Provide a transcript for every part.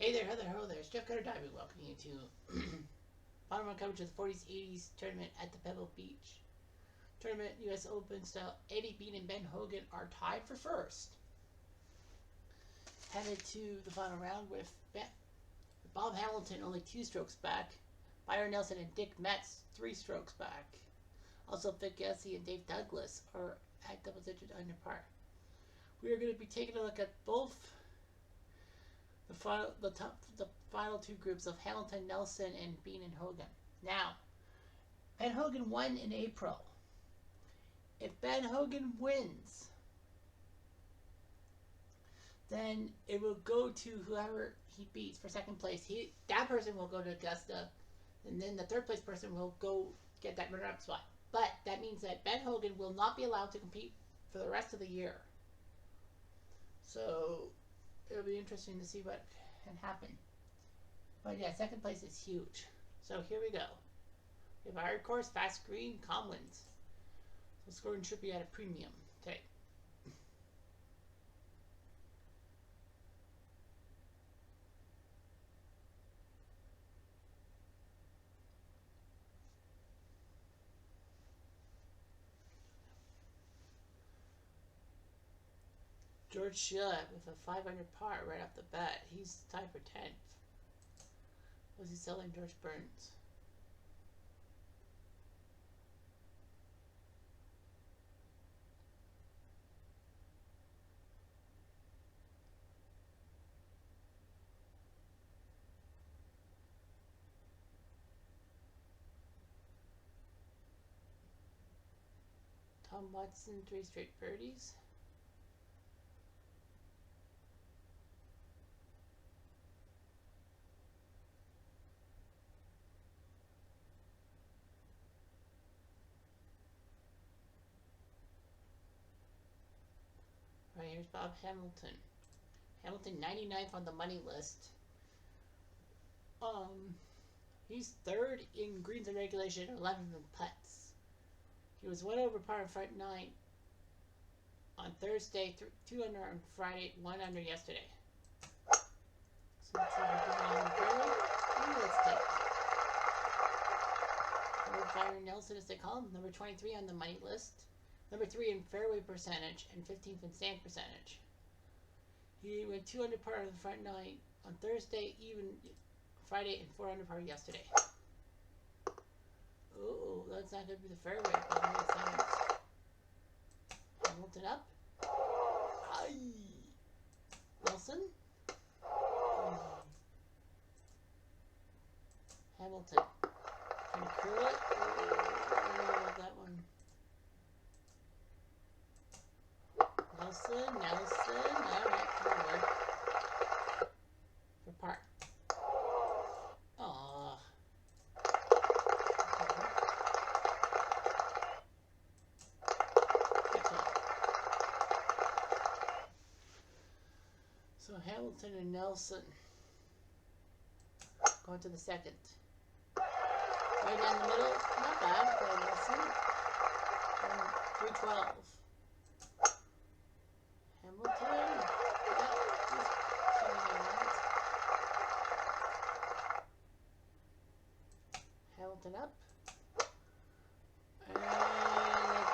Hey there, Heather, hello there. It's Jeff Cutter Diving, welcoming you to bottom round coverage of the 40s 80s tournament at the Pebble Beach tournament. U.S. Open style. Eddie Bean and Ben Hogan are tied for first. Headed to the final round with Bob Hamilton only 2 strokes back. Byron Nelson and Dick Metz 3 strokes back. Also, Vic Gessie and Dave Douglas are at double digit under par. We are going to be taking a look at both the final 2 groups of Hamilton, Nelson, and Bean and Hogan. Now, Ben Hogan won in April. If Ben Hogan wins, then it will go to whoever he beats for second place. That person will go to Augusta, and then the third place person will go get that runner-up spot. But that means that Ben Hogan will not be allowed to compete for the rest of the year. So it'll be interesting to see what can happen. But yeah, second place is huge. So here we go. We have a hard course, fast green, calm winds. So scoring should be at a premium today. George Shillett with a 500 par right off the bat. He's tied for 10th. Was he selling George Burns? Tom Watson, 3 straight birdies. Right, here's Bob Hamilton. Hamilton 99th on the money list. He's 3rd in greens and regulation, 11th in putts. He was 1 over par in front 9 on Thursday, 2 under on Friday, 1 under yesterday. So let's see if we can get on the fairway. Let's take Byron Nelson, as they call him, number 23 on the money list. Number 3 in fairway percentage and 15th in sand percentage. He went 2 under par on the front 9 on Thursday, even Friday, and 4 under par yesterday. Oh, that's not going to be the fairway, but it makes sense. Hamilton up. Aye. Nelson. Hamilton. Can you curl it? Oh, that one. Nelson, alright, forward. For par. Aww. So Hamilton and Nelson going to the second. Right down the middle, not bad for Nelson. 312. Hamilton. Hamilton up. And let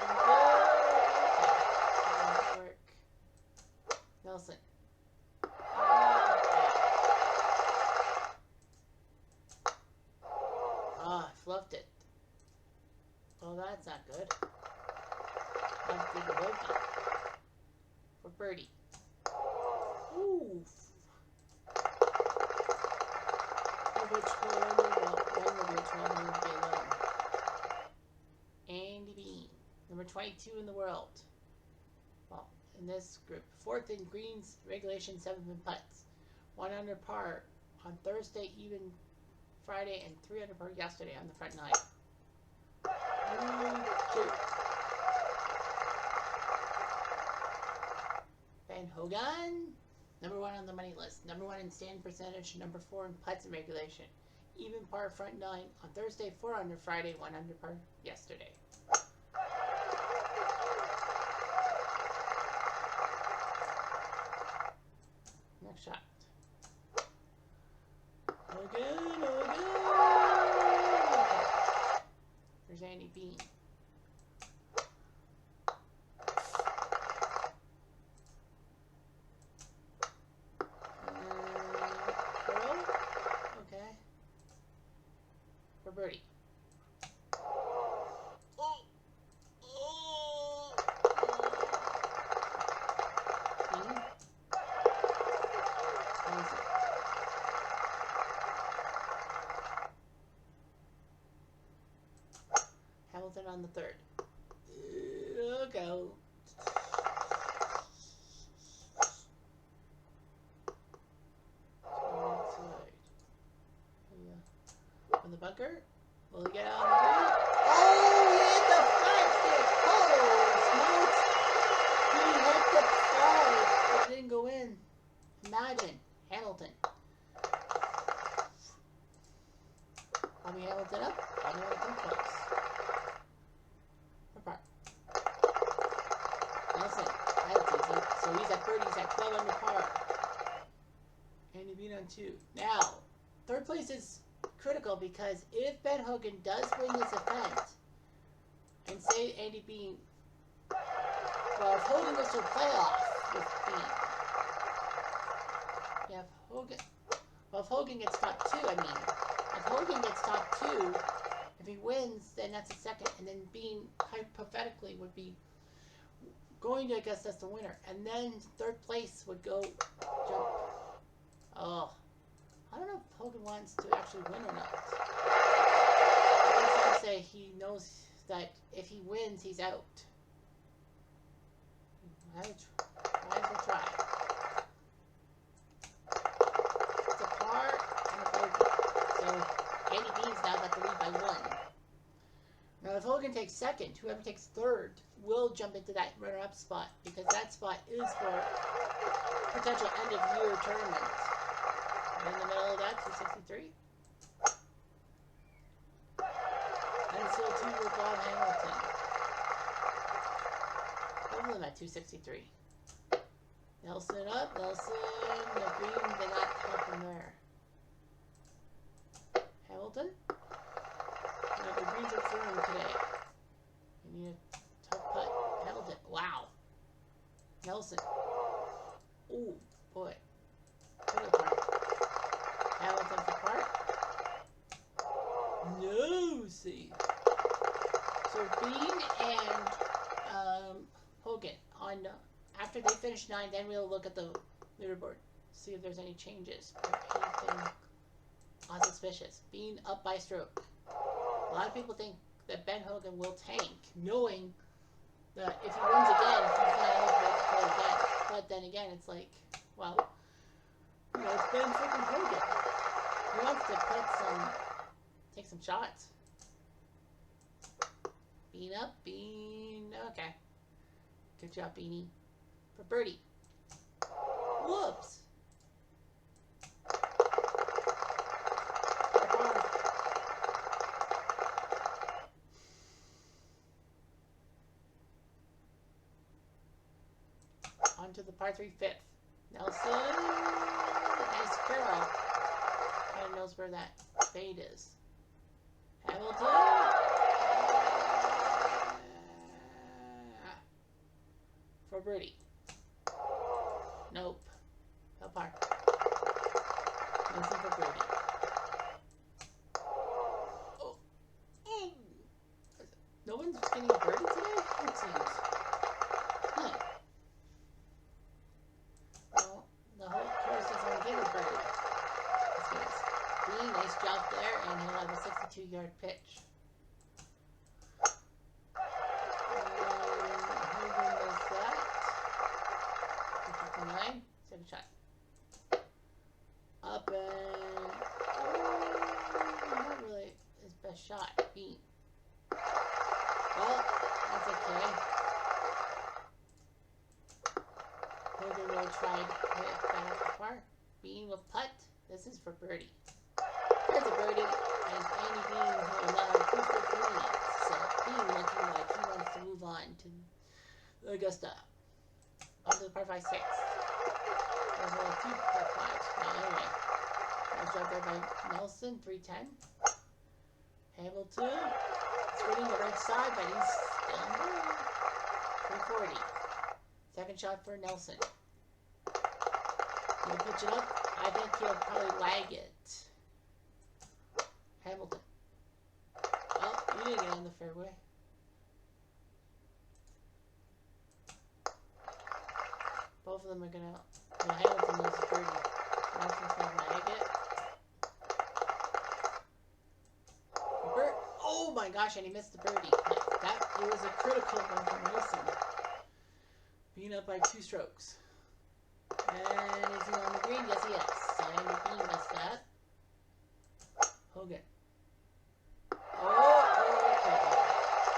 them go. Okay. Work. Nelson. Fluffed it. Oh, that's not good. Let's take a bogey for birdie. Ooh. Over 12, one will be 12, one will be 11. Andy Bean, number 22 in the world. Well, in this group, 4th in greens, regulation, 7th in putts. 1 under par on Thursday, even Friday, and 3 under par yesterday on the front 9. Okay. Ben Hogan, number 1 on the money list, number 1 in stand percentage, number 4 in putts and regulation. Even par front 9 on Thursday, 4 under Friday, 1 under par yesterday. Next shot. Hogan. There's Andy Bean. Pearl. Okay. For birdie. Hamilton on the third. Go. From the bunker. Will he get out on the green? Oh, he hit the flagstick! Holy smokes! He hit the flag, but it didn't go in. Imagine. Hamilton. Bobby Hamilton up. Bobby Hamilton close. Apart. Nelson. That's easy. So he's at birdie. He's at 12 under par. Andy Bean on 2. Now, third place is critical because if Ben Hogan does win this event, and say Andy Bean, well, if Hogan goes to a playoff with Bean, yeah, if Hogan, well, if Hogan gets top 2, I mean, if Hogan gets top 2, if he wins, then that's a second, and then Bean hypothetically would be going to, I guess that's the winner, and then third place would go jump. Oh. I don't know if Hogan wants to actually win or not. I would say he knows that if he wins, he's out. Might as well try. It's a par and a bogey. So Andy Bean's now got the lead by 1. Now if Hogan takes second, whoever takes third will jump into that runner-up spot because that spot is for potential end-of-year tournament. In the middle of that, 263. And still 2 with Bob Hamilton. Both of them at 263. Nelson up, Nelson. The green did not help him there. Hamilton. The greens are firm today. You need a tough putt. Hamilton. Wow. Nelson. Oh, boy. Put it apart. Hamilton for par. No, see. So Bean and Hogan on after they finish 9, then we'll look at the leaderboard, see if there's any changes or anything unsuspicious. Bean up by stroke. A lot of people think that Ben Hogan will tank, knowing that if he wins again, he's not eligible to play again. But then again, it's like, well, you know, it's Ben freaking Hogan. He wants to take some shots. Bean up, Bean. Okay. Good job, Beanie. For birdie. Whoops. On to the par 3 fifth. Nelson. Nice barrel. Kind of knows where that fade is. Hamilton. For birdie. Nope. No par. Nelson for birdie. Oh. No one's getting a birdie today? It seems. Huh. Well, the whole course doesn't want to give a birdie. Bean, nice job there, and he'll have a 62-yard pitch. Hogan does that. 59, second shot. Up and not really his best shot. Bean. Well, that's okay. Hogan will try to hit that off the par. Bean will putt. This is for birdie. There's a birdie, and Andy Bean will allow 2 straight leads. So Bean looking like he wants to move on to Augusta. On to the par 5 6. There's only 2 par 5s. Well, anyway, there's job there by Nelson, 310. Hamilton, spreading the right side, but he's still in the 340. Second shot for Nelson. He'll pitch it up. I think he'll probably lag it. Hamilton. Oh, you didn't get on the fairway. Both of them are gonna. No, Hamilton loses birdie. Nelson's gonna lag it. Oh my gosh, and he missed the birdie. It was a critical one for Nelson. Being up by 2 strokes. And is he on the green? Yes, he is. And he missed that. Hogan. Oh, okay.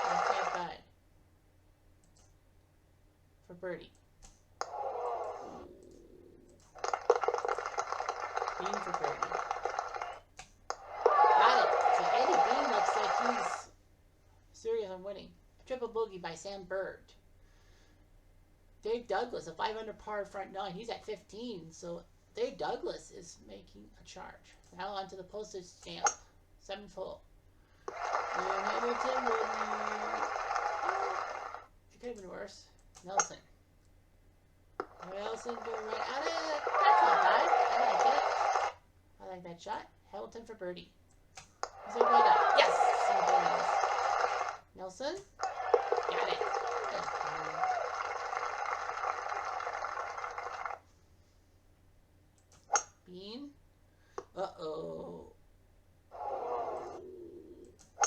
That's not bad. For birdie. Bean for birdie. Got it. So Eddie Bean looks like he's serious on winning. A triple bogey by Sam Bird. Dave Douglas, a 5 under par front 9. He's at 15. So Dave Douglas is making a charge. Now onto the postage stamp. 7th hole. And Hamilton will be... it could have been worse. Nelson. Nelson going right at it. That's not bad. I like it. I like that shot. Hamilton for birdie. Is it going up? Yes! Nelson. Got it. Bean. Uh-oh.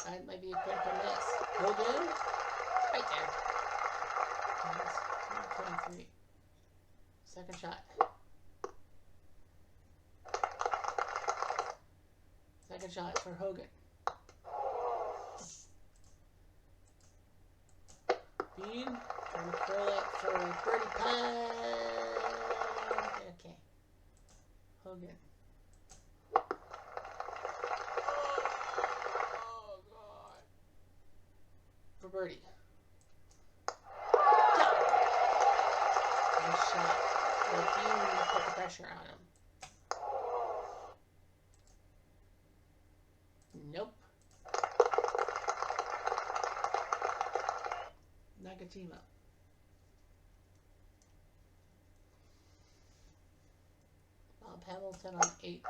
That might be a critical miss. Hogan. Right there. 23. Second shot. Second shot for Hogan. Bean. Trying to curl it for birdie putt. Okay. Hogan. Oh, God. For birdie. Nice shot. Bean put the pressure on him. Nope. Not gonna team up. Bob Hamilton on 8.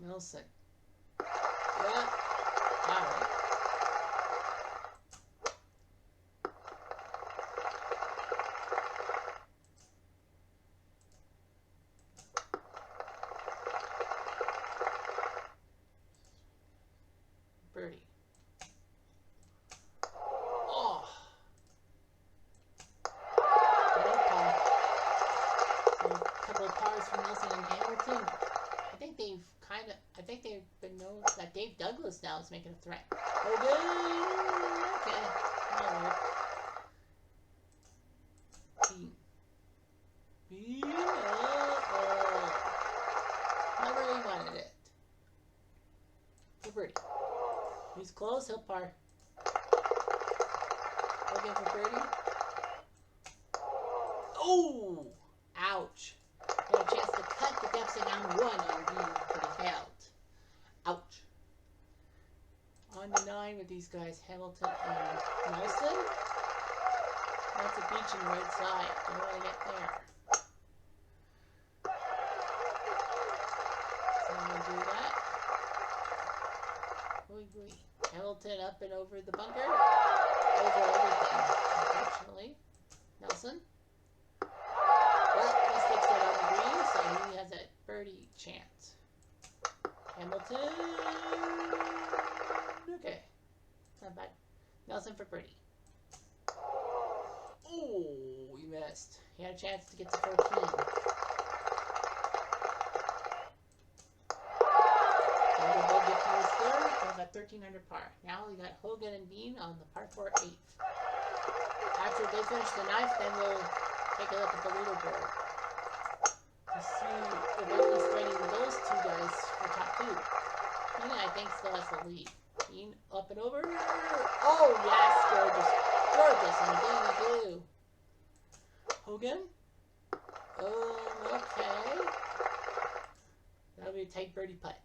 Nelson. Yeah. All right. Birdie. Oh. No par. So a couple of pars from Nelson and Hamilton. I think they've been known that Dave Douglas now is making a threat. Hogan! Okay. That'll work. Bean. Bean. Oh. Not where he wanted it. For birdie. He's close. He'll par. Hogan for birdie. Oh! Ouch. He had a chance to cut the deficit down to 1 on Bean, but he failed. Ouch. On to 9 with these guys, Hamilton and Nelson. That's a beach on the right side. Don't want to get there. So I'm going to do that. Hamilton up and over the bunker. Over everything, unfortunately. Nelson. Well, he sticks it on the green, so he has a birdie chance. Hamilton. Okay. Not bad. Nelson for birdie. Oh, he missed. He had a chance to get to 14. At 13 under par. Now we got Hogan and Bean on the par 4 8th. After they finish the 9th, then we'll take a look at the leaderboard to see the Bentley spreading those 2 guys for top 2. Tina, I think, still has the lead. Bean up and over. Oh, yes, gorgeous. Gorgeous, and again we do. Hogan. Okay. That'll be a tight birdie putt.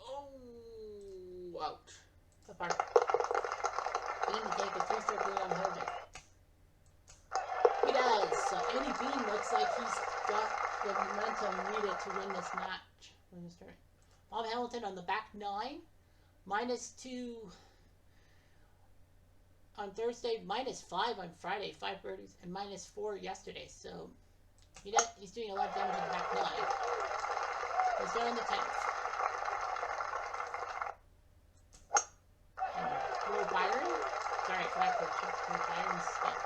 Oh, ouch. Apart. Bean to take a 3-stroke lead on Hogan. He does. So Andy Bean looks like he's got the momentum needed to win this match. Bob Hamilton on the back 9. -2 on Thursday, -5 on Friday, 5 birdies, and -4 yesterday. So he's doing a lot of damage on the back 9. He's there in the 10th. And Will Byron, sorry, I forgot to check Will Byron's stuff.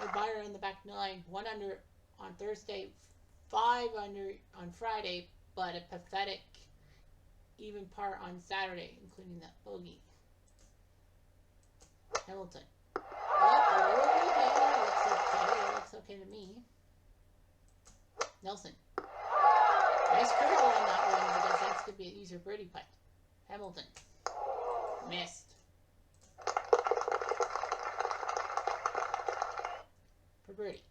Will Byron on the back 9, 1 under on Thursday, 5 under on Friday, but a pathetic even par on Saturday, including that bogey. Hamilton. Oh, okay, that looks okay. That looks okay to me. Nelson. Nice curl on that one because that's going to be an easier birdie putt. Hamilton. Missed. For birdie.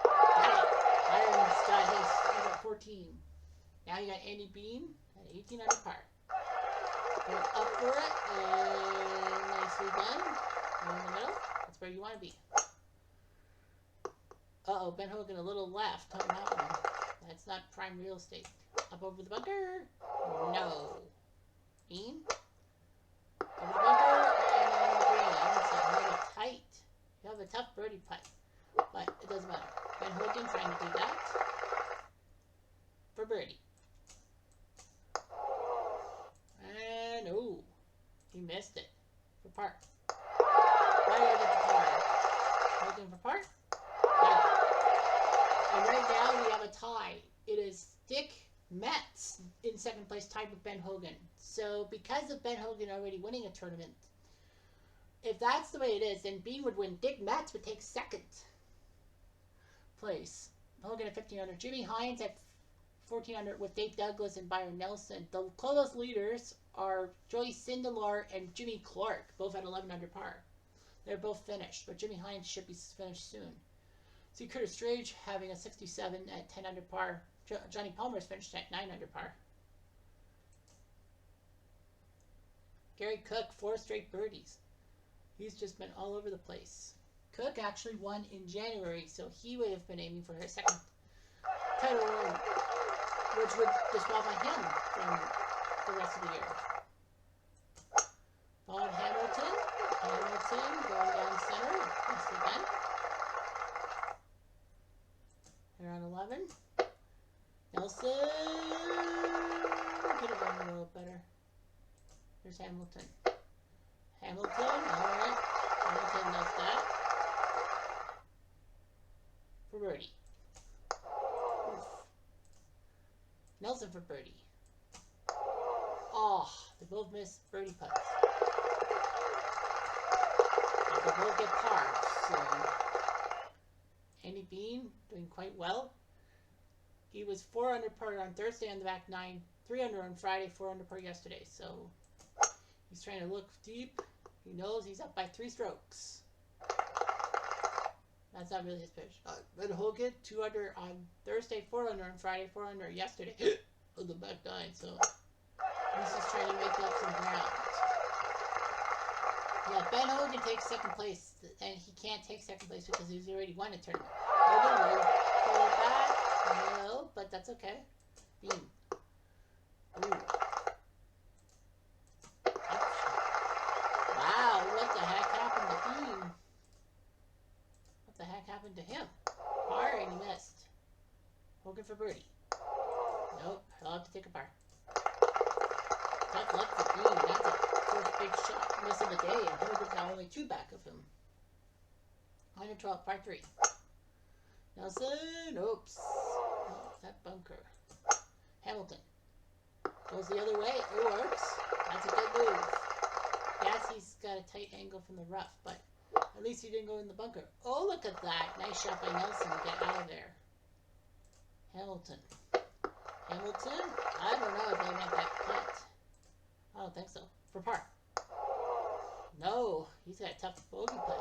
Got it. Byron's got his. He's at 14. Now you got Andy Bean at 18 under par. Go up for it, and nicely done. Right in the middle. That's where you want to be. Uh-oh, Ben Hogan a little left on that one. That's not prime real estate. Up over the bunker. No. Bean. Over the bunker, and on the green. So a little tight. You have a tough birdie putt, but it doesn't matter. Ben Hogan trying to do that for birdie. And, oh, he missed it for par. Right at the par. Hogan for par. Got it. And right now we have a tie. It is Dick Metz in 2nd place, tied with Ben Hogan. So because of Ben Hogan already winning a tournament, if that's the way it is, then Bean would win. Dick Metz would take 2nd place. Hogan at 15 under. Jimmy Hines at 14 under with Dave Douglas and Byron Nelson. The closest leaders are Joey Sindelar and Jimmy Clark, both at 11 under par. They're both finished, but Jimmy Hines should be finished soon. See Curtis Strage having a 67 at 10 under par. Johnny Palmer's finished at 9 under par. Gary Cook, 4 straight birdies. He's just been all over the place. Cook actually won in January, so he would have been aiming for his 2nd title win, which would disqualify him from the rest of the year. Bob Hamilton. Hamilton going down center. Nicely done. They're on 11. Nelson. Could have done a little better. There's Hamilton. Hamilton. Alright. Hamilton does that. For birdie. Oof. Nelson for birdie. Oh, they both missed birdie putts. They both get par. So Andy Bean doing quite well. He was 4 under par on Thursday on the back 9, 3 under on Friday, 4 under par yesterday. So he's trying to look deep. He knows he's up by 3 strokes. That's not really his pitch. Ben Hogan, 2 under on Thursday, 4 under on Friday, 4 under yesterday on the back 9. So he's just trying to make up some ground. Yeah, Ben Hogan takes 2nd place, and he can't take 2nd place because he's already won a tournament. Hogan will pull it back. No, but that's okay. Bean. Ooh. Wow, what the heck happened to Bean? What the heck happened to him? Par, and he missed. Hogan for birdie. Nope, he'll have to take a par. Tough luck for Bean. That's a first big shot miss of the day, and Hogan's now only 2 back of him. 112, par 3. Nelson, oops. Oh, that bunker. Hamilton. Goes the other way. It works. That's a good move. Yes, he's got a tight angle from the rough, but at least he didn't go in the bunker. Oh, look at that. Nice shot by Nelson to get out of there. Hamilton. Hamilton? I don't know if they meant that putt. I don't think so. For par. No, he's got a tough bogey putt.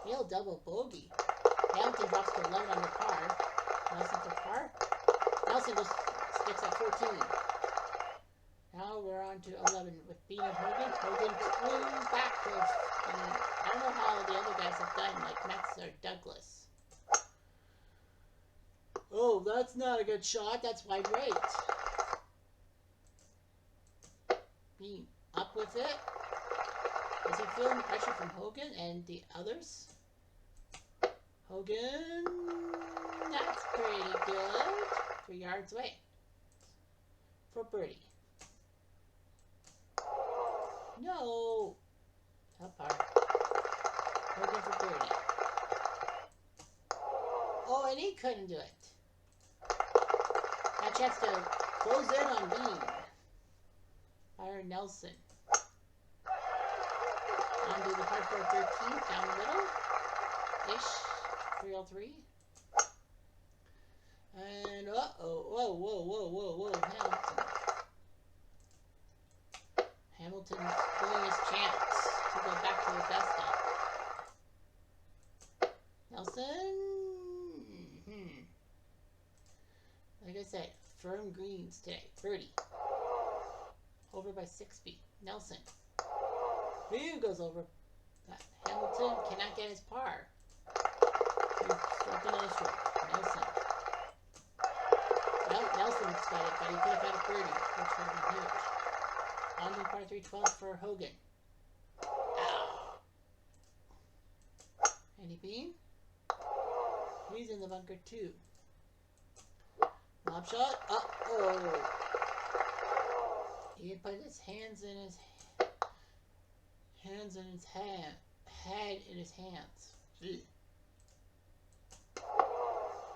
He'll double bogey. Hamilton drops to 11 under par. Nelson for par. Nelson just sticks at 14. Now we're on to 11 with Bean and Hogan. Hogan flew back to, I don't know how the other guys have done, like Metz or Douglas. Oh, that's not a good shot. That's wide right. Bean up with it. Is he feeling pressure from Hogan and the others? Hogan, that's pretty good. 3 yards away for birdie. No, up par. Hogan for birdie. Oh, and he couldn't do it. Got a chance to close in on Bean. Byron Nelson. On to the par 4 13th, down the middle. Ish. 303. And uh-oh. Whoa. Hamilton's blowing his chance to go back to Augusta. Nelson. Like I said, firm greens today. Birdie. Over by 6 feet. Nelson. Who goes over? Hamilton cannot get his par. Struck another stroke. Nelson. Well, Nelson's got it, but he could have had a birdie, which would have been huge. On to par 312 for Hogan. Ow. Andy Bean. He's in the bunker too. Lob shot. Uh-oh. He had put his hands in his head in his hands. Gee.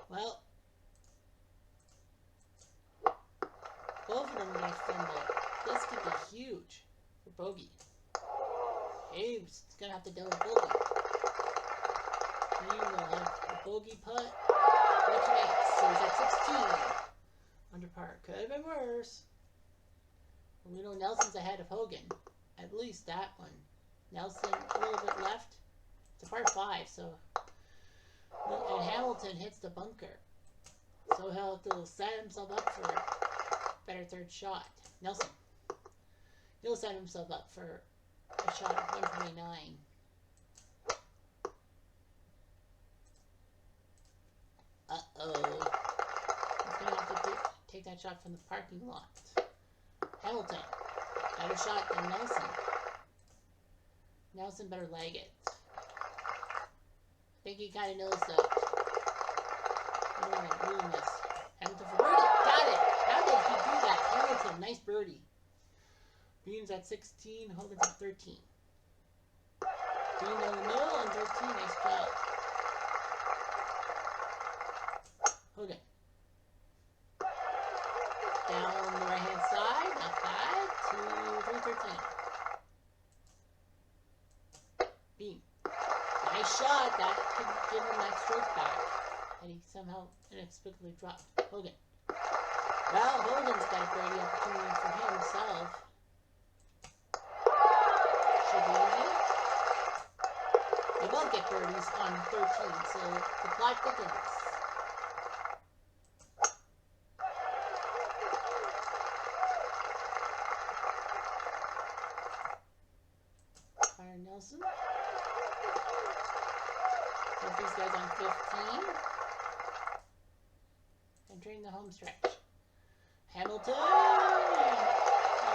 Well, both of them are going to fumble. This could be huge for bogey. Abe's going to have to double bogey. He will have a bogey putt. Which makes, so he's at 16. Under par. Could have been worse. We know Nelson's ahead of Hogan. At least that one. Nelson a little bit left. It's a par 5, so. And Hamilton hits the bunker. So he'll have to set himself up for a better third shot. Nelson. He'll set himself up for a shot of 129. Uh-oh. He's going to have to take that shot from the parking lot. Hamilton. Better shot than Nelson. Nelson better leg it. I think he kind of knows that. I don't want to ruin this. Hamilton for birdie. Got it. How did he do that? Hamilton, nice birdie. Bean's at 16. Hogan's at 13. Bean down the middle and 13. Nice job. Hogan. Down the right-hand side. Not bad. 313. Bean. Nice shot. That could give him that stroke back. And he somehow inexplicably dropped. Hogan. Well, Hogan's got a birdie opportunity for himself. Should be easy. They both get birdies on 13, so the plot thickens. Byron Nelson. Put these guys on 15. Entering the home stretch. Hamilton!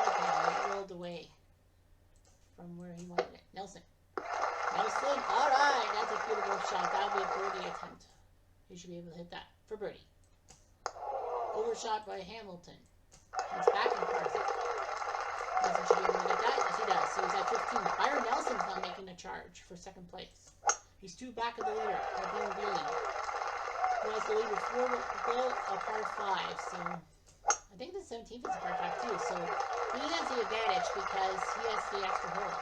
Okay, it rolled away from where he wanted it. Nelson. Nelson, alright, that's a beautiful shot. That'll be a birdie attempt. He should be able to hit that for birdie. Overshot by Hamilton. He's back in the par. Nelson should be able to get that. Yes, he does. So he's at 15. Byron Nelson's not making a charge for second place. He's 2 back of the leader. Bean who has the lead with 4 to go, a par 5. So I think the 17th is a par 5 too. So he has the advantage because he has the extra hole.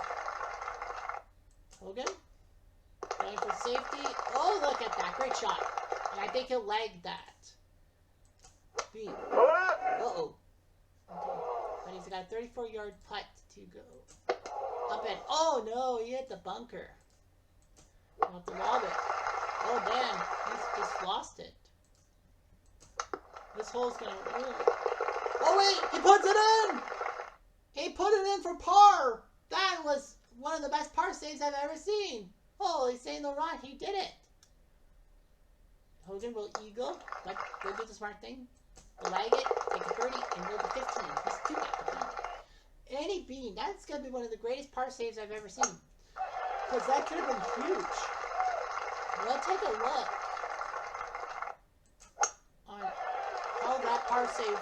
Hogan going for safety. Oh, look at that. Great shot. And I think he'll leg that. Bean. Uh-oh. Okay. But he's got a 34-yard putt to go. Up and... Oh, no. He hit the bunker. I'll have to lob it. Oh, man. He's just lost it. This hole's going to win. Oh, wait. He puts it in. He put it in for par. That was one of the best par saves I've ever seen. Holy Saint Laurent. He did it. Hogan will eagle, but go do the smart thing. Lag it, take a birdie, and go to 15. He's too back to Bean. Eddie Bean, that's going to be one of the greatest par saves I've ever seen. Because that could have been huge. Well, take a look on how that par save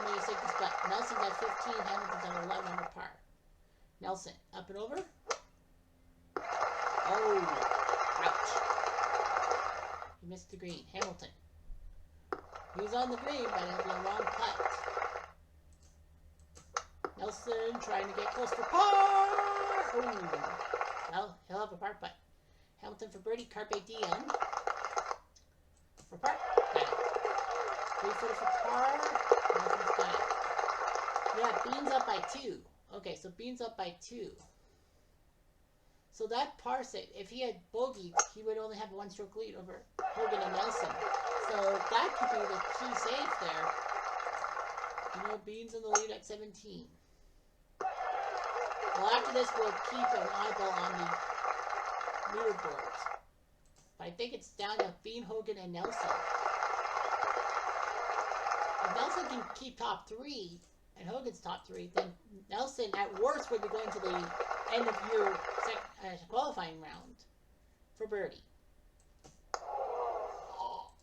made a safety spot. Nelson's at 15, Hamilton's at 11 under par. Nelson, up and over. Oh, ouch. He missed the green. Hamilton. He's on the green, but it'll be a long putt. Nelson trying to get close for par. Oh, well, he'll have a par putt. Hamilton for birdie. Carpe diem. For par. Got it. 3-footer for par. Nelson's got it. Yeah, Bean's up by 2. Okay, so Bean's up by 2. So that par save, if he had bogey, he would only have a 1-stroke lead over Hogan and Nelson. So that could be the key save there. You know, Bean's in the lead at 17. Well, after this, we'll keep an eyeball on the leaderboard. But I think it's down to Bean, Hogan, and Nelson. If Nelson can keep top 3, and Hogan's top 3, then Nelson, at worst, would be going to the end of year qualifying round for birdie.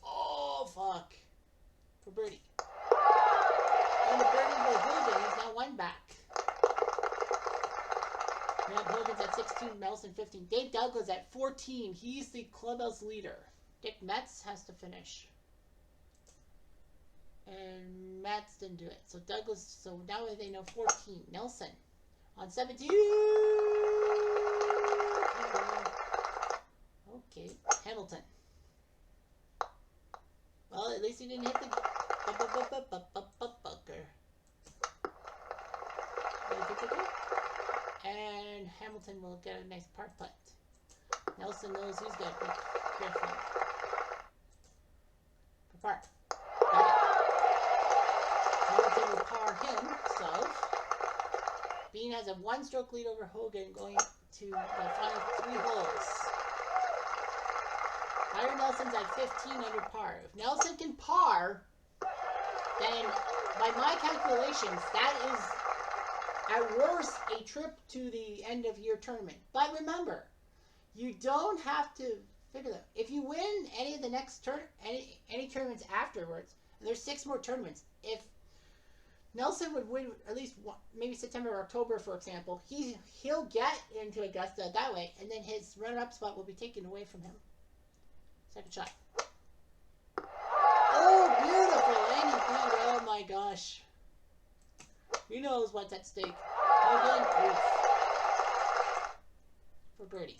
Oh, fuck. For birdie. And the birdie by Hogan, he's now 1 back. We have Hogan's at 16, Nelson 15. Dave Douglas at 14. He's the clubhouse leader. Dick Metz has to finish. And Metz didn't do it. So Douglas, so now they know 14. Nelson on 17. Okay. Hamilton. Well, at least he didn't hit the bunker. And Hamilton will get a nice par putt. Nelson knows he's got to be careful. For par. Got it. Hamilton will par himself. Bean has a 1-stroke lead over Hogan going to the final 3 holes. Byron Nelson's at 15 under par. If Nelson can par, then by my calculations, that is at worst a trip to the end of year tournament. But remember, you don't have to figure that. If you win any of the next any tournaments afterwards, and there's 6 more tournaments, if Nelson would win at least one, maybe September or October, for example, he'll get into Augusta that way, and then his runner-up spot will be taken away from him. Second shot. Oh, beautiful! And he beat, oh my gosh. He knows what's at stake. Hogan, oof. For birdie.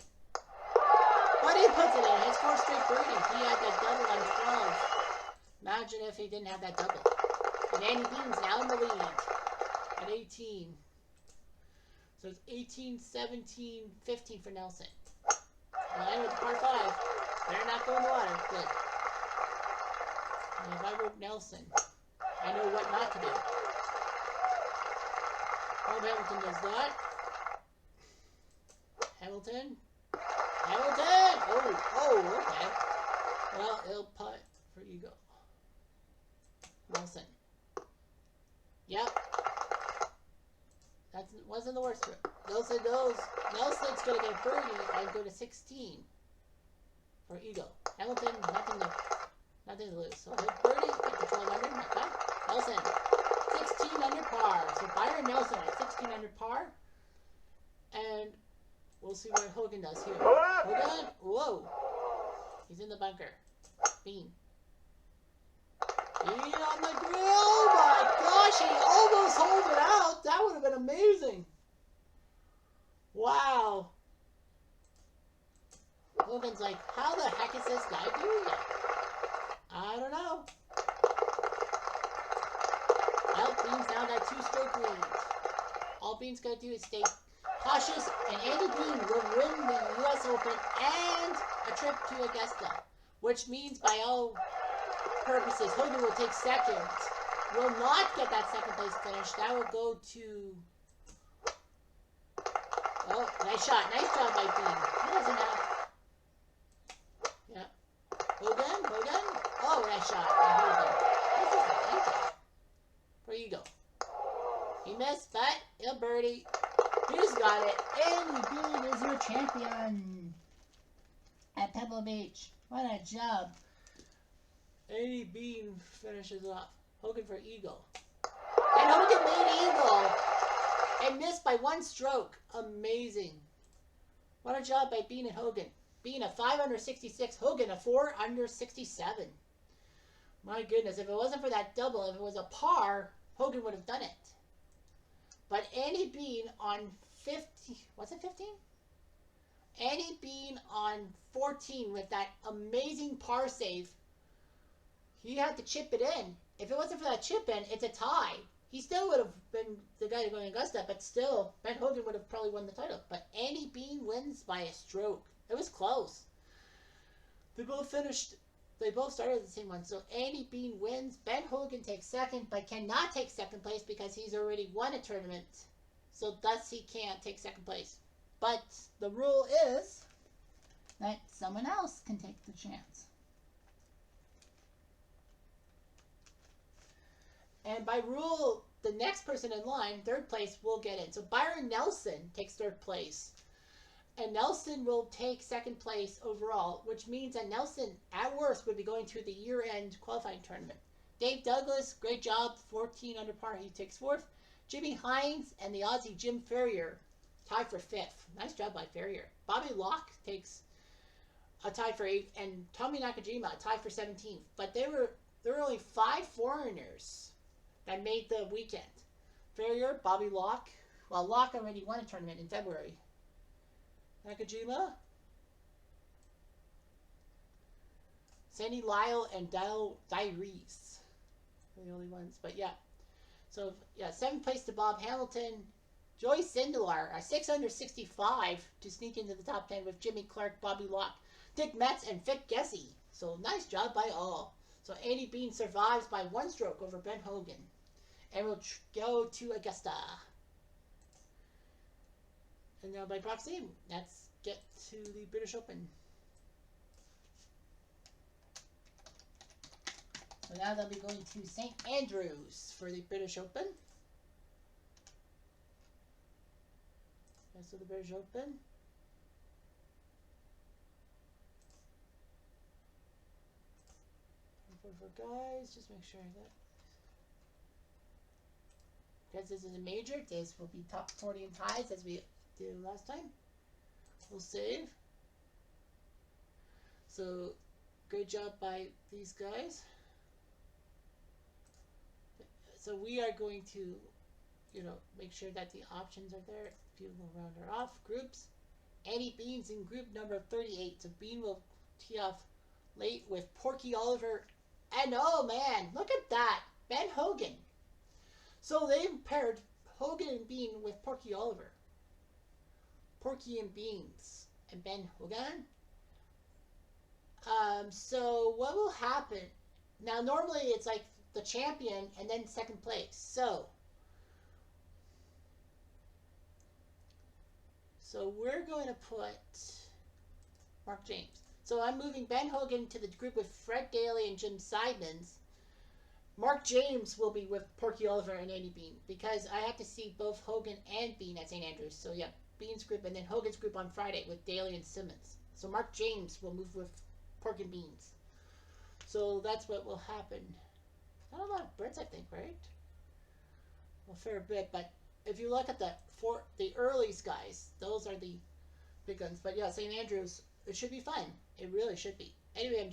But he puts it in. His 4th straight birdie. He had that double on 12. Imagine if he didn't have that double. And Andy Bean's now in the lead at 18. So it's 18, 17, 15 for Nelson. Line with the par 5. Better not go in the water. Good. And if I were Nelson, I know what not to do. Oh, Hamilton does that. Hamilton. Hamilton! Oh, okay. Well, he'll putt for eagle. Nelson. Yep. That wasn't the worst for it. Nelson knows. Nelson's going to get birdie and go to 16 for eagle. Hamilton, nothing to lose. So he'll birdie at the 12 under. Not bad. Nelson, 16 under par. So Byron Nelson at 16 under par. And we'll see what Hogan does here. Hogan, whoa. He's in the bunker. Bean. Bean on the grill. Oh my gosh, he almost holed it out. That would have been amazing. Wow. Hogan's like, how the heck is this guy doing it? I don't know. All Bean's got to do is stay cautious, and Andy Bean will win the U.S. Open and a trip to Augusta, which means by all purposes, Hogan will take second. Will not get that second place finish. That will go to... Oh, nice shot. Nice job by Bean. He doesn't have... Yeah. Hogan? Oh, nice shot by Hogan. This is easy. Where you go? He missed, but he'll birdie. He's got it. Andy Bean is your champion at Pebble Beach. What a job. Andy Bean finishes off. Hogan for eagle. And Hogan made eagle. And missed by 1 stroke. Amazing. What a job by Bean and Hogan. Bean a 5 under 66. Hogan a 4 under 67. My goodness. If it wasn't for that double, if it was a par, Hogan would have done it. But Andy Bean on 15. Was it 15? Andy Bean on 14 with that amazing par save. He had to chip it in. If it wasn't for that chip in, it's a tie. He still would have been the guy going to Augusta, but still, Ben Hogan would have probably won the title. But Andy Bean wins by a stroke. It was close. They both started the same one. So Andy Bean wins. Ben Hogan takes second, but cannot take second place because he's already won a tournament. So thus he can't take second place. But the rule is that someone else can take the chance. And by rule, the next person in line, third place, will get in. So Byron Nelson takes third place. And Nelson will take second place overall, which means that Nelson, at worst, would be going to the year-end qualifying tournament. Dave Douglas, great job, 14 under par, he takes fourth. Jimmy Hines and the Aussie Jim Ferrier tie for fifth. Nice job by Ferrier. Bobby Locke takes a tie for 8th, and Tommy Nakajima a tie for 17th. But there were only 5 foreigners that made the weekend. Ferrier, Bobby Locke. Well, Locke already won a tournament in February. Nakajima, Sandy Lyle, and Dyrese are the only ones. But yeah. So yeah, 7th place to Bob Hamilton. Joey Sindelar, a 6 under 65 to sneak into the top 10 with Jimmy Clark, Bobby Locke, Dick Metz, and Vic Gessie. So nice job by all. So Andy Bean survives by 1 stroke over Ben Hogan. And we'll go to Augusta. And now by proxy, let's get to the British Open. So now they'll be going to St. Andrews for the British Open. Okay, so the British Open. For guys, just make sure that because this is a major, this will be top 40 in ties as we did last time. We'll save. So great job by these guys. So we are going to, make sure that the options are there. People round are off. Groups. Andy Bean's in group number 38. So Bean will tee off late with Porky Oliver. And oh man, look at that. Ben Hogan. So they paired Hogan and Bean with Porky Oliver. Porky and Beans and Ben Hogan. So what will happen? Now normally it's like the champion and then second place. So we're going to put Mark James. So I'm moving Ben Hogan to the group with Fred Daly and Jim Simons. Mark James will be with Porky Oliver and Andy Bean because I have to see both Hogan and Bean at St. Andrews. So yeah, Bean's group and then Hogan's group on Friday with Daly and Simmons. So Mark James will move with Pork and Beans. So that's what will happen. Not a lot of Brits, I think, right? Well, a fair bit, but if you look at the earlies guys, those are the big guns. But yeah, St. Andrews, it should be fun. It really should be. Anyway, I'm